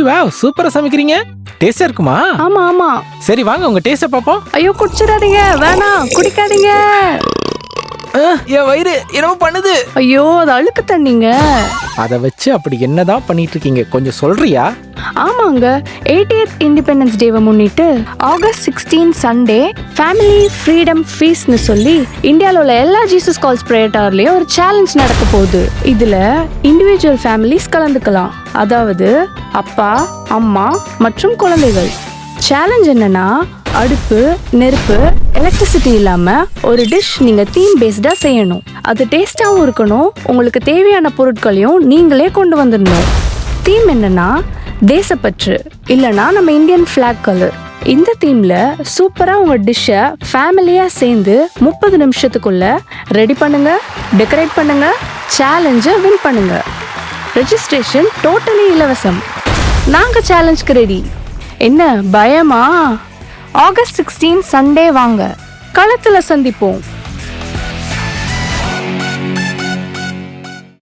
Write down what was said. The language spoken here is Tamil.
வாவ், சூப்பரா சமைக்கிறீங்க. டேஸ்டா இருக்குமா? ஆமா ஆமா. சரி வாங்க உங்க டேஸ்ட பாப்போம். ஐயோ குடிச்சிடாதீங்க, வேணாம், குடிக்காதீங்க. என் வயிறு என்னமோ பண்ணுது. ஐயோ அது அழுக்கு தண்ணிங்க. அதை வச்சு அப்படி என்னதான் பண்ணிட்டு இருக்கீங்க, கொஞ்சம் சொல்றியா? ஆமாங்க, 80th இண்டிபெண்டன்ஸ் டேவை முன்னிட்டு ஆகஸ்ட் 16 சண்டே ஃபேமிலி ஃப்ரீடம் ஃபீஸ்ட்னு சொல்லி இந்தியாவில் உள்ள எல்லா ஜீசஸ் கால்ஸ் பிரேயர் டவர்லயும் ஒரு சேலஞ்ச் நடக்க போகுது. இதுல இண்டிவிஜுவல் ஃபேமிலிஸ் கலந்துக்கலாம், அதாவது அப்பா அம்மா மற்றும் குழந்தைகள். சேலஞ்ச் என்னன்னா, அடுப்பு, நெருப்பு, எலக்ட்ரிசிட்டி இல்லாம ஒரு டிஷ் நீங்க தீம் பேஸ்டா செய்யணும். அது டேஸ்டாவும் இருக்கணும், உங்களுக்கு தேவையான பொருட்களையும் நீங்களே கொண்டு வந்துடணும். தீம் என்னன்னா தேசப்பற்று, இல்லனா நம்ம இந்தியன் ஃபிளாக் கலர். இந்த தீம்ல சூப்பரா உங்க டிஷ்ஷை ஃபேமிலியா சேர்ந்து 30 நிமிஷத்துக்குள்ள ரெடி பண்ணுங்க, டெக்கரேட் பண்ணுங்க, சேலஞ்சை வின் பண்ணுங்க. ரெஜிஸ்ட்ரேஷன் டோட்டலி இலவசம். நாங்க சேலஞ்சுக்கு ரெடி. என்ன பயமா? ஆகஸ்ட் 16 சண்டே வாங்க, களத்துல சந்திப்போம்.